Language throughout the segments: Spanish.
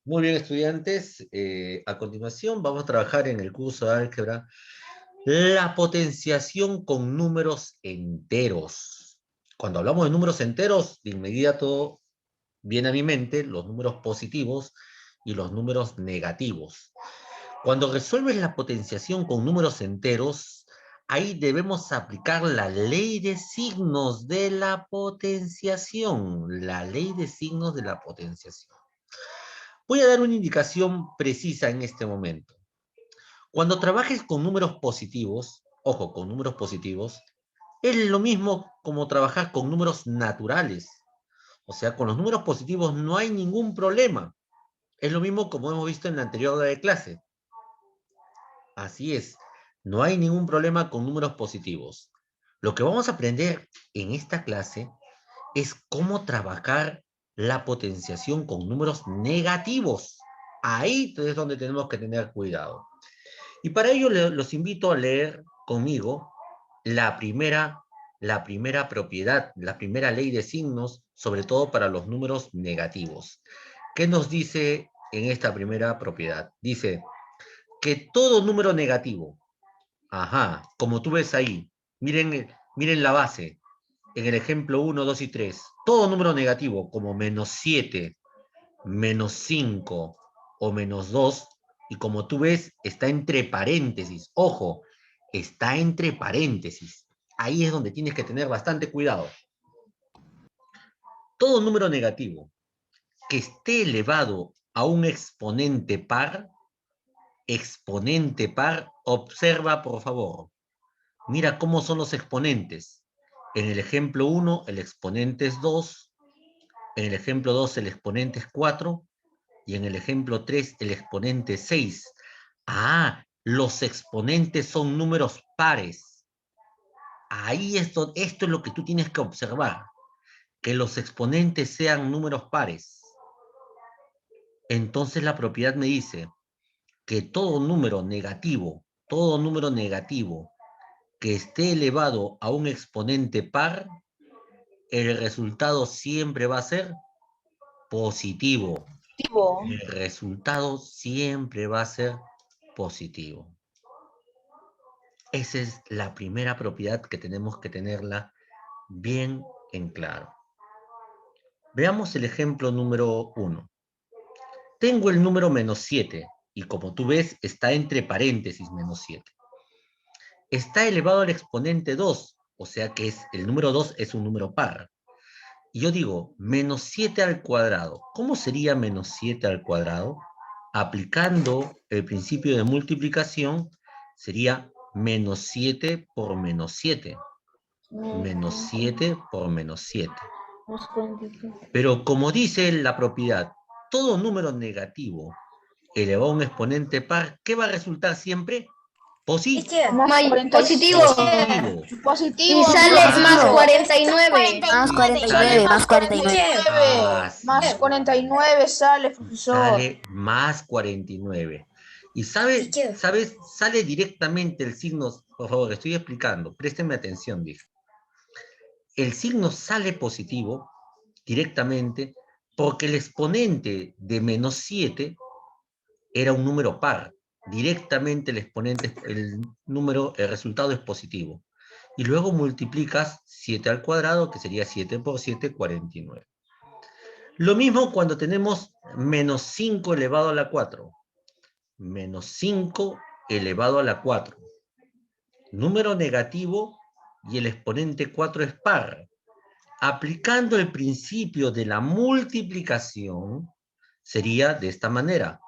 Muy bien, estudiantes. A continuación vamos a trabajar en el curso de álgebra la potenciación con números enteros. Cuando hablamos de números enteros, de inmediato viene a mi mente los números positivos y los números negativos. Cuando resuelves la potenciación con números enteros, ahí debemos aplicar la ley de signos de la potenciación. La ley de signos de la potenciación. Voy a dar una indicación precisa en este momento. Cuando trabajes con números positivos, ojo, con números positivos, es lo mismo como trabajar con números naturales. O sea, con los números positivos no hay ningún problema. Es lo mismo como hemos visto en la anterior hora de clase. Así es, no hay ningún problema con números positivos. Lo que vamos a aprender en esta clase es cómo trabajar la potenciación con números negativos. Ahí es donde tenemos que tener cuidado. Y para ello los invito a leer conmigo la primera, la primera propiedad, la primera ley de signos, sobre todo para los números negativos. ¿Qué nos dice en esta primera propiedad? Dice que todo número negativo, ajá, como tú ves ahí, miren la base, en el ejemplo 1, 2 y 3, todo número negativo como -7, -5 o -2, y como tú ves, está entre paréntesis. Ojo, está entre paréntesis. Ahí es donde tienes que tener bastante cuidado. Todo número negativo que esté elevado a un exponente par, observa por favor. Mira cómo son los exponentes. En el ejemplo 1, el exponente es 2. En el ejemplo 2, el exponente es 4. Y en el ejemplo 3, el exponente es 6. Ah, los exponentes son números pares. Ahí esto es lo que tú tienes que observar. Que los exponentes sean números pares. Entonces la propiedad me dice que todo número negativo que esté elevado a un exponente par, el resultado siempre va a ser positivo. Positivo. El resultado siempre va a ser positivo. Esa es la primera propiedad que tenemos que tenerla bien en claro. Veamos el ejemplo número 1. Tengo el número -7 y como tú ves está entre paréntesis -7. Está elevado al exponente 2, o sea que el número 2 es un número par. Y yo digo, -7 al cuadrado. ¿Cómo sería -7 al cuadrado? Aplicando el principio de multiplicación, sería -7 por -7. -7 por -7. Pero como dice la propiedad, todo número negativo elevado a un exponente par, ¿qué va a resultar siempre? Más Positivo. 47. Positivo. Y Positivo, sale más positivo. Ah, 49. Más Sale 49, más más 49. 49. Más sí. 49 sale, profesor. Sale más 49. Y sale directamente el signo, por favor, estoy explicando, préstenme atención, dije. El signo sale positivo directamente porque el exponente de -7 era un número par. Directamente el exponente, el resultado es positivo. Y luego multiplicas 7 al cuadrado, que sería 7 por 7, 49. Lo mismo cuando tenemos -5 elevado a la 4. -5 elevado a la 4. Número negativo y el exponente 4 es par. Aplicando el principio de la multiplicación, sería de esta manera.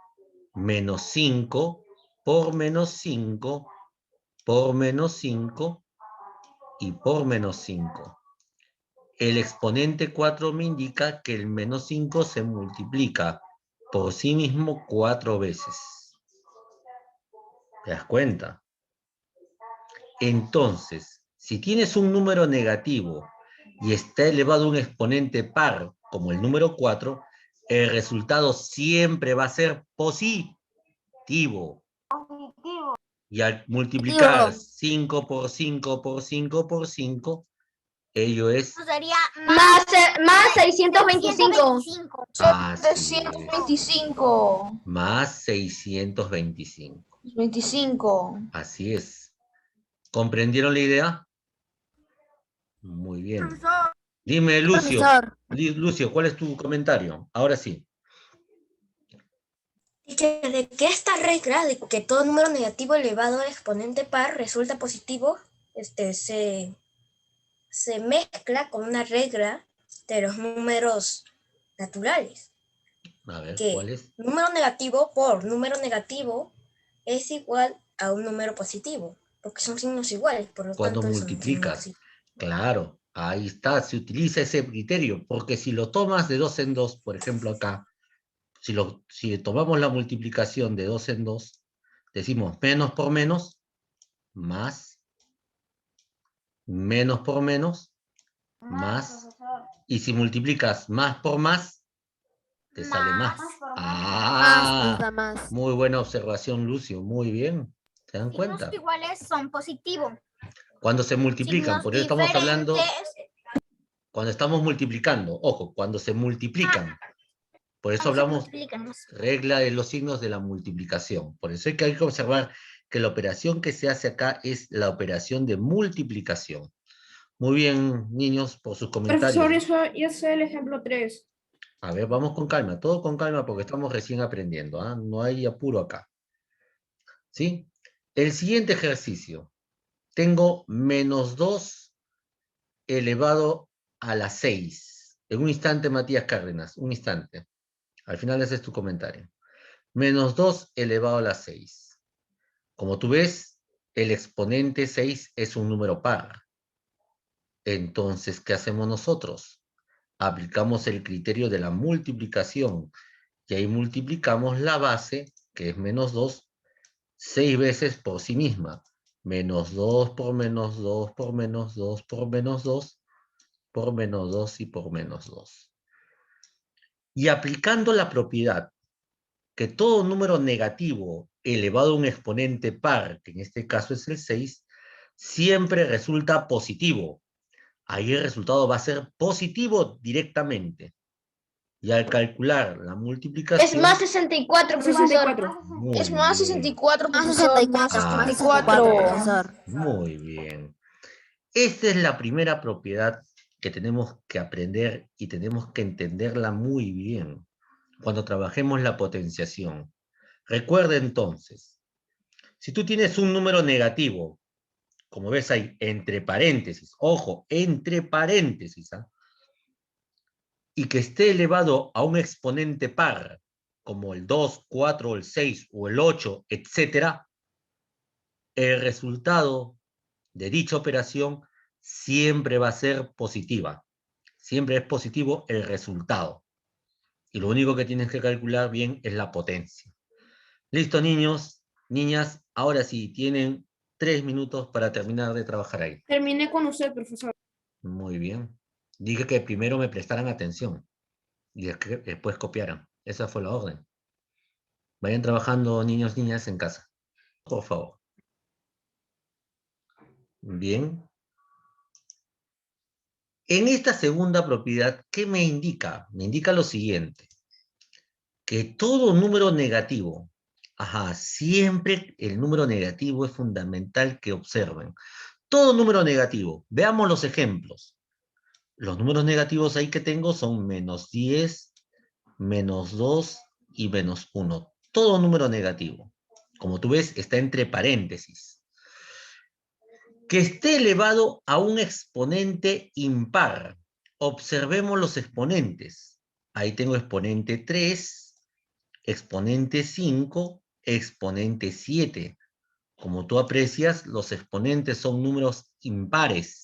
-5 por -5 por -5 y por -5. El exponente 4 me indica que el -5 se multiplica por sí mismo 4 veces. ¿Te das cuenta? Entonces, si tienes un número negativo y está elevado a un exponente par, como el número 4, el resultado siempre va a ser positivo. Y al multiplicar Positivo. 5 por 5 por 5 por 5, Ello es... Sería Más 625. Así es. 725. Más 625. 25. Así es. ¿Comprendieron la idea? Muy bien. Dime, Lucio. Profesor. Lucio, ¿cuál es tu comentario? Ahora sí. Y que de que esta regla de que todo número negativo elevado al exponente par resulta positivo, se mezcla con una regla de los números naturales, A ver, ¿cuál que es? número negativo por número negativo es igual a un número positivo, porque son signos iguales, por lo Cuando tanto es un signo multiplicas. positivo. Claro, ahí está, se utiliza ese criterio, porque si lo tomas de 2 en 2, por ejemplo acá, si tomamos la multiplicación de 2 en 2, decimos menos por menos, más, menos por menos, más, y si multiplicas más por más, te sale más. Más. Muy buena observación, Lucio, muy bien. ¿Se dan cuenta? Signos iguales son positivos. Cuando se multiplican, Signos por eso estamos hablando, diferentes. cuando estamos multiplicando, ojo, cuando se multiplican, por eso Cuando se hablamos multiplican. regla de los signos de la multiplicación. Por eso hay que observar que la operación que se hace acá es la operación de multiplicación. Muy bien, niños, por sus comentarios. Profesor, eso ya es el ejemplo 3. A ver, vamos con calma, todo con calma porque estamos recién aprendiendo, ¿ah? No hay apuro acá. ¿Sí? El siguiente ejercicio. Tengo menos 2 elevado a la 6. En un instante, Matías Cárdenas, un instante. Al final ese es tu comentario. Menos 2 elevado a la 6. Como tú ves, el exponente 6 es un número par. Entonces, ¿qué hacemos nosotros? Aplicamos el criterio de la multiplicación. Y ahí multiplicamos la base, que es menos 2, 6 veces por sí misma. Menos 2 por menos 2 por menos 2 por menos 2 por menos 2 y por menos 2. Y aplicando la propiedad que todo número negativo elevado a un exponente par, que en este caso es el 6, siempre resulta positivo. Ahí el resultado va a ser positivo directamente. Y al calcular la multiplicación... Es más 64, profesor. 64. Es más bien. 64, Más profesor. Más 64, 64. profesor. Muy bien. Esta es la primera propiedad que tenemos que aprender y tenemos que entenderla muy bien cuando trabajemos la potenciación. Recuerda entonces, si tú tienes un número negativo, como ves ahí, entre paréntesis, ojo, entre paréntesis, ¿ah? Y que esté elevado a un exponente par, como el 2, 4, el 6 o el 8, etcétera, el resultado de dicha operación siempre va a ser positiva. Siempre es positivo el resultado. Y lo único que tienes que calcular bien es la potencia. Listo, niños, niñas, ahora sí, tienen 3 minutos para terminar de trabajar ahí. Terminé con usted, profesor. Muy bien. Dije que primero me prestaran atención y después copiaran. Esa fue la orden. Vayan trabajando, niños, niñas, en casa. Por favor. Bien. En esta segunda propiedad, ¿qué me indica? Me indica lo siguiente. Que todo número negativo, siempre el número negativo es fundamental que observen. Todo número negativo. Veamos los ejemplos. Los números negativos ahí que tengo son menos 10, menos 2 y menos 1. Todo número negativo. Como tú ves, está entre paréntesis. Que esté elevado a un exponente impar. Observemos los exponentes. Ahí tengo exponente 3, exponente 5, exponente 7. Como tú aprecias, los exponentes son números impares.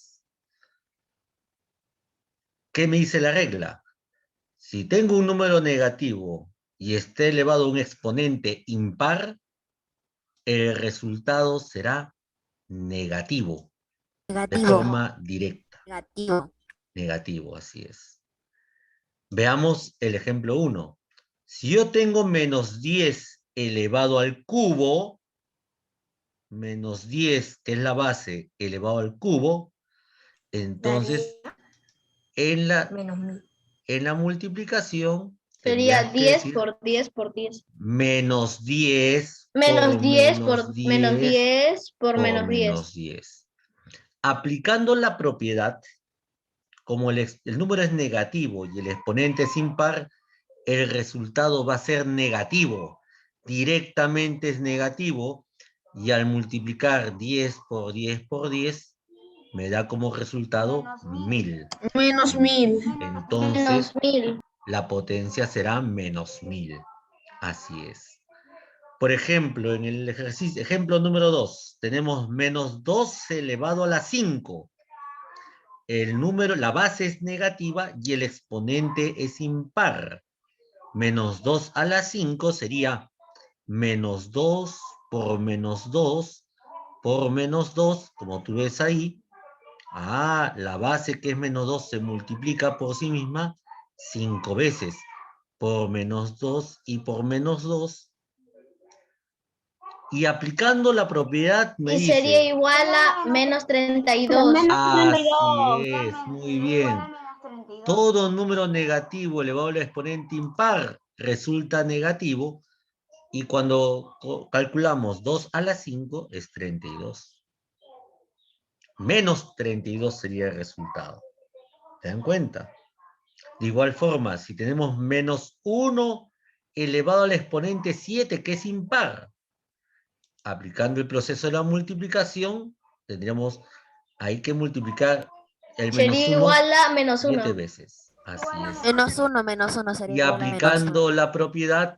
¿Qué me dice la regla? Si tengo un número negativo y esté elevado a un exponente impar, el resultado será negativo, de Negativo. forma directa. Negativo. Negativo, así es. Veamos el ejemplo 1. Si yo tengo menos 10 elevado al cubo, menos 10, que es la base, elevado al cubo, entonces En la, Menos 1000. en la multiplicación Sería tendrías que 10 decir por 10 por 10. menos 10 Menos por 10 menos por menos 10 10 por por menos 10. menos 10. Aplicando la propiedad, como el número es negativo y el exponente es impar, el resultado va a ser negativo. Directamente es negativo, y al multiplicar 10 por 10 por 10, me da como resultado 1000. Menos 1000. Entonces, Menos 1000. la potencia será menos 1000. Así es. Por ejemplo, en el ejercicio, ejemplo número 2, tenemos menos 2 elevado a la 5. El número, la base es negativa y el exponente es impar. Menos 2 a la 5 sería menos 2 por menos 2 por menos 2, como tú ves ahí. La base que es menos 2 se multiplica por sí misma 5 veces. Por menos 2 y por menos 2. Y aplicando la propiedad me Y sería dice... igual a menos 32. Así es, muy bien. Todo número negativo elevado al exponente impar resulta negativo, y cuando calculamos 2 a la 5 es 32. Menos 32 sería el resultado. ¿Se dan cuenta? De igual forma, si tenemos menos 1 elevado al exponente 7, que es impar, aplicando el proceso de la multiplicación, tendríamos hay que multiplicar el menos Sería 1 igual a menos 7 1. veces. Así es. Menos uno sería Y igual a menos uno. aplicando la propiedad,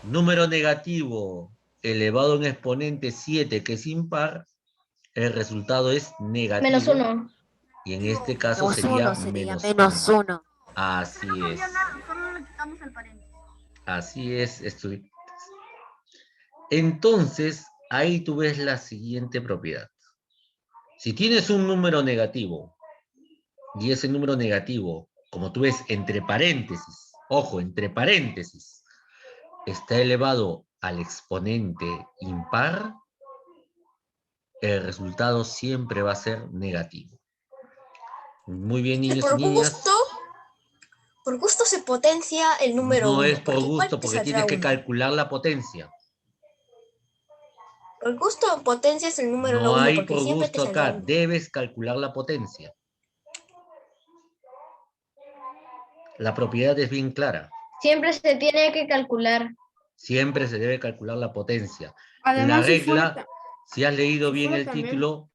número negativo elevado en exponente 7, que es impar, el resultado es negativo. Menos 1. Y en este caso Menos sería uno sería menos menos 1. uno. Así es. Solo le quitamos el paréntesis. Así es, estudiantes. Entonces, ahí tú ves la siguiente propiedad. Si tienes un número negativo, y ese número negativo, como tú ves, entre paréntesis, ojo, entre paréntesis, está elevado al exponente impar, el resultado siempre va a ser negativo. Muy bien, niños y niñas. Por gusto se potencia el número 1. No es por porque igual gusto, te porque saldrá tienes que 1. calcular la potencia. Por gusto potencias el número No 1 hay porque por siempre te gusto saldrá acá, 1. debes calcular la potencia. La propiedad es bien clara. Siempre se tiene que calcular. Siempre se debe calcular la potencia. La Además, regla, si has leído si bien fuera el también- título,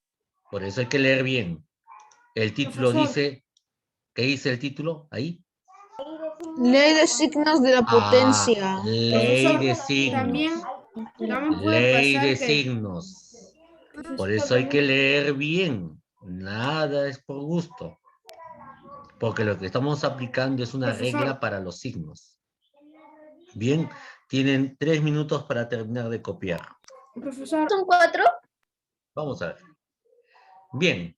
por eso hay que leer bien. El título Profesor. dice, ¿qué dice el título? Ahí. Ley de signos de la potencia. Ley de Profesor, signos. también puede Ley pasar de que... signos. Por eso hay que leer bien. Nada es por gusto. Porque lo que estamos aplicando es una Profesor. regla para los signos. Bien, tienen 3 minutos para terminar de copiar. Profesor, ¿Son 4? Vamos a ver. Bien,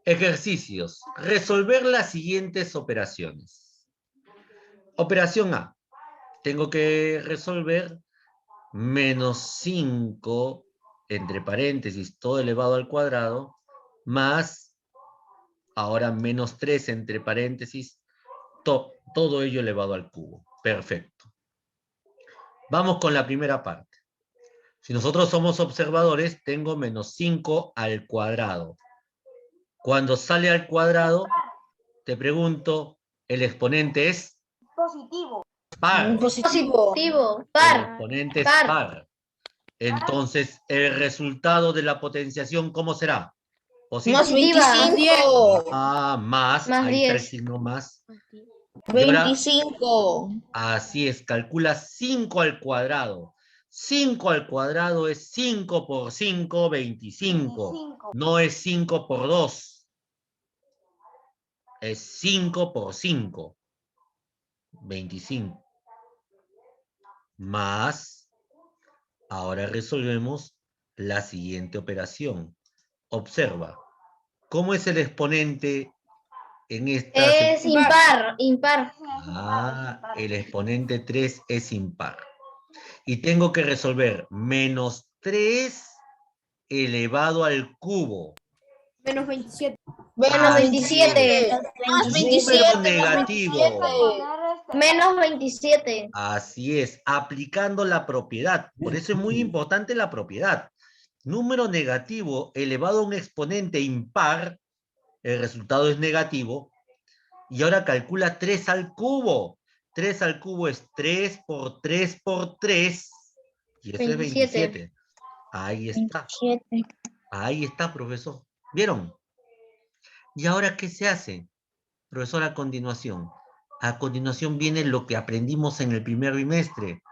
ejercicios. Resolver las siguientes operaciones. Operación A. Tengo que resolver menos 5, entre paréntesis, todo elevado al cuadrado, más, ahora menos 3, entre paréntesis, todo ello elevado al cubo. Perfecto. Vamos con la primera parte. Si nosotros somos observadores, tengo menos 5 al cuadrado. Cuando sale al cuadrado, te pregunto, ¿el exponente es? Positivo. Par. Positivo. El Par. exponente es Par. par. Entonces, el resultado de la potenciación, ¿cómo será? Positivo. Positiva. Más. Más Ahí está el 10. signo más. Y ahora, 25. así es, calcula 5 al cuadrado. 5 al cuadrado es 5 por 5, 25. No es 5 por 2. Es 5 por 5. 25. Más, ahora resolvemos la siguiente operación. Observa, ¿cómo es el exponente en esta? Es impar. Impar. El exponente 3 es impar. Y tengo que resolver menos 3 elevado al cubo. Menos 27. Menos 27. Más Número 27. negativo. Menos 27. Así es, aplicando la propiedad. Por eso es muy importante la propiedad. Número negativo elevado a un exponente impar, el resultado es negativo. Y ahora calcula 3 al cubo. 3 al cubo es 3 por 3 por 3. Y eso 27. es 27. Ahí está. 27. Ahí está, profesor. ¿Vieron? ¿Y ahora qué se hace, profesor, a continuación? A continuación viene lo que aprendimos en el primer bimestre.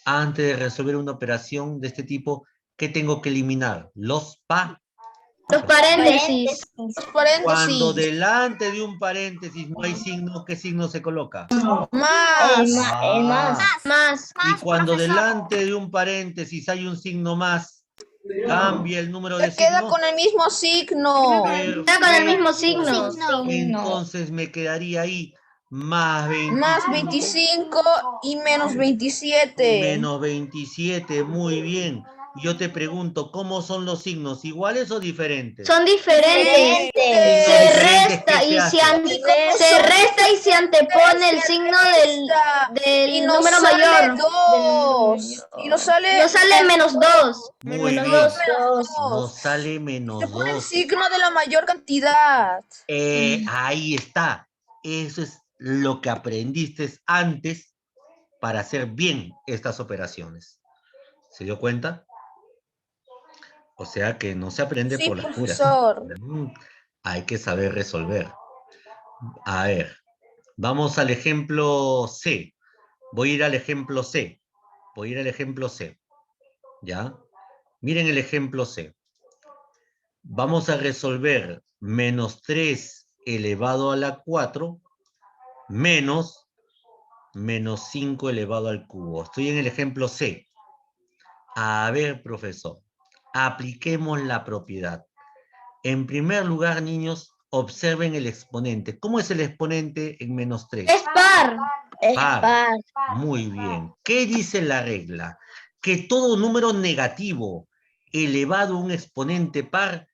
Antes de resolver una operación de este tipo, ¿qué tengo que eliminar? Los paréntesis. Los paréntesis. Cuando delante de un paréntesis no hay signo, ¿qué signo se coloca? Más. Más. Y cuando delante de un paréntesis hay un signo más, cambia el número de Se queda signos. con el mismo signo. Perfecto. Con el mismo signo. Entonces me quedaría ahí más 25. Más 25 y menos 27. Menos 27, muy bien. Yo te pregunto, ¿cómo son los signos? ¿Iguales o diferentes? Son diferentes. Se resta y se antepone el signo del número mayor. 2. Y nos sale menos 2. Muy bien. Nos sale menos Se pone el 2. signo de la mayor cantidad. Ahí está. Eso es lo que aprendiste antes para hacer bien estas operaciones. ¿Se dio cuenta? O sea que no se aprende Sí, por las puras. profesor. Hay que saber resolver. A ver, vamos al ejemplo C. Voy a ir al ejemplo C. ¿Ya? Miren el ejemplo C. Vamos a resolver menos 3 elevado a la 4 menos 5 elevado al cubo. Estoy en el ejemplo C. A ver, profesor, apliquemos la propiedad. En primer lugar, niños, observen el exponente. ¿Cómo es el exponente en menos 3? Es par. Par. Muy bien. ¿Qué dice la regla? Que todo número negativo elevado a un exponente par,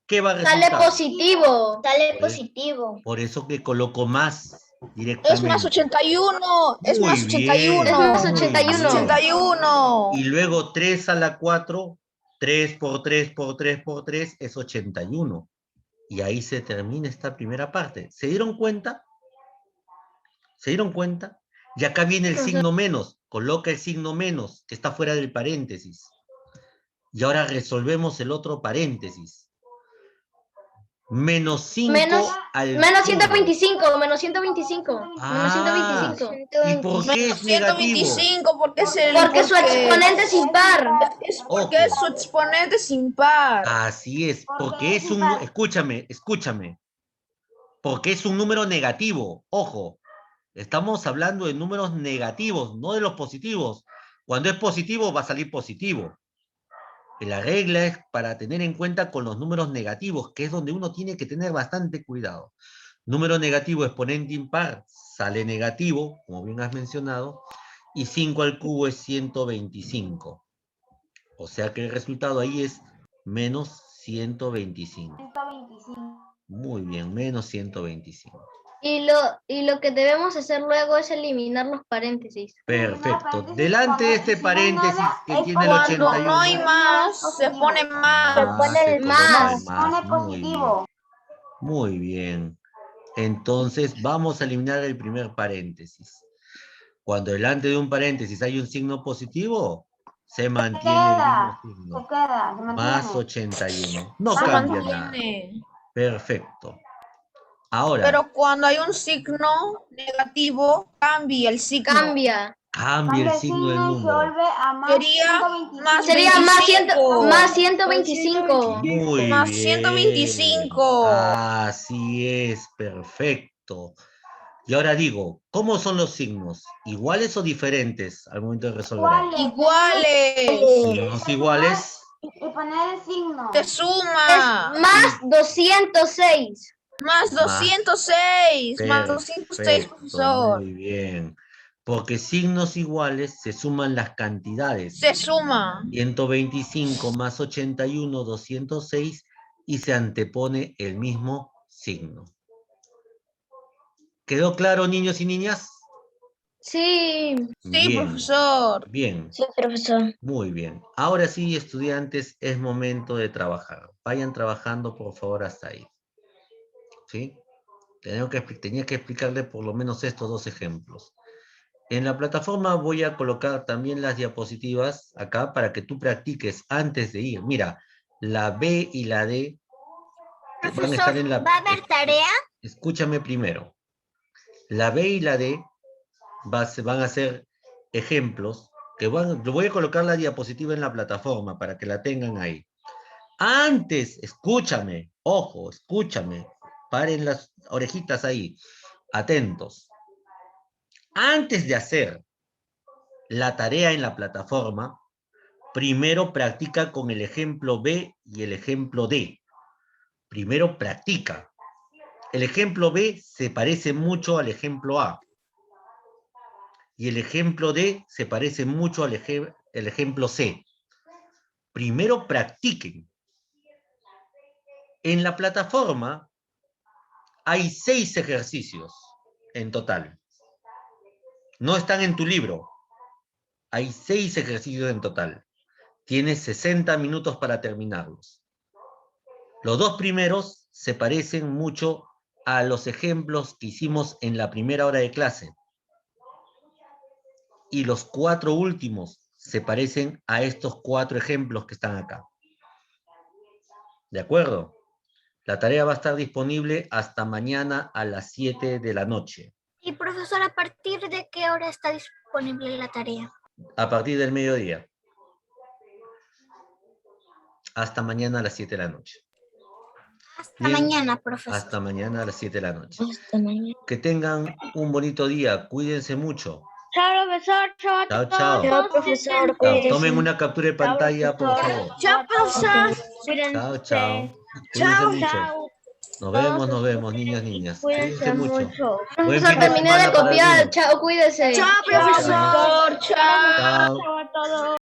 ¿qué va a resultar? Sale positivo. Por eso que coloco más directamente. Es más 81. Es Muy más 81. bien, Es más muy 81. bien. 81. Y luego 3 a la 4, 3 por 3 por 3 por 3 es 81. Y ahí se termina esta primera parte. ¿Se dieron cuenta? ¿Se dieron cuenta? Y acá viene el signo menos. Coloca el signo menos, que está fuera del paréntesis. Y ahora resolvemos el otro paréntesis. Menos 5 al Menos cubo. 125. Menos 125. Ah, ¿y por qué es negativo? 125 porque su exponente es impar. Es porque Ojo. es su exponente es impar. Así es, porque es un... Escúchame. Porque es un número negativo. Ojo, estamos hablando de números negativos, no de los positivos. Cuando es positivo va a salir positivo. La regla es para tener en cuenta con los números negativos, que es donde uno tiene que tener bastante cuidado. Número negativo, exponente impar, sale negativo, como bien has mencionado, y 5 al cubo es 125. O sea que el resultado ahí es menos 125. Muy bien, menos 125. Y lo que debemos hacer luego es eliminar los paréntesis. Perfecto. Delante de este paréntesis que tiene el Cuando 81. no hay más, se pone más. Se pone el más. Pone positivo. Muy bien. Entonces vamos a eliminar el primer paréntesis. Cuando delante de un paréntesis hay un signo positivo, se mantiene el mismo signo. Más 81. No Se cambia nada. mantiene. Perfecto. Ahora, Pero cuando hay un signo negativo, cambia el signo. Cambia. cambia el signo del número. Sería más 125. Muy Más bien. 125. Así es, perfecto. Y ahora digo, ¿cómo son los signos? ¿Iguales o diferentes al momento de resolver? Iguales. Signos iguales. Y poner el signo. Se suma. Más 206. Más 206. Más 206, Perfecto, profesor. muy bien. Porque signos iguales se suman las cantidades. Se suma. 125 más 81, 206. y se antepone el mismo signo. ¿Quedó claro, niños y niñas? Sí. Bien, profesor. bien, Sí, profesor. muy bien. Ahora sí, estudiantes, es momento de trabajar. Vayan trabajando, por favor, hasta ahí. ¿Sí? Tenía que explicarle por lo menos estos dos ejemplos. En la plataforma voy a colocar también las diapositivas acá para que tú practiques antes de ir. Mira, la B y la D van a estar en la... ¿va a haber tarea? Escúchame primero. La B y la D van a ser ejemplos que voy a colocar la diapositiva en la plataforma para que la tengan ahí. Antes, escúchame, ojo, escúchame, paren las orejitas ahí, atentos. Antes de hacer la tarea en la plataforma, primero practica con el ejemplo B y el ejemplo D. Primero practica. El ejemplo B se parece mucho al ejemplo A. Y el ejemplo D se parece mucho al ejemplo C. Primero practiquen. En la plataforma hay 6 ejercicios en total. No están en tu libro. Hay 6 ejercicios en total. Tienes 60 minutos para terminarlos. Los 2 primeros se parecen mucho a los ejemplos que hicimos en la primera hora de clase. Y los 4 últimos se parecen a estos 4 ejemplos que están acá. ¿De acuerdo? La tarea va a estar disponible hasta mañana a las 7 de la noche. Y profesor, ¿a partir de qué hora está disponible la tarea? A partir del mediodía. Hasta mañana a las 7 de la noche. Hasta mañana, profesor. Hasta mañana a las 7 de la noche. Hasta mañana. Que tengan un bonito día. Cuídense mucho. Chao, profesor. Chao, Chao, chao. Chao, profesor. Chao. Cuídese. Tomen una captura de pantalla, por favor. Chao, profesor. Chao, chao. Cuídense mucho. Nos vemos, niños, niñas. Cuídense mucho. Buen Profesor, fin de terminé semana de para copiar. algunos. Chao, cuídese. Chao, profesor. Chao. Chao. Chao a todos.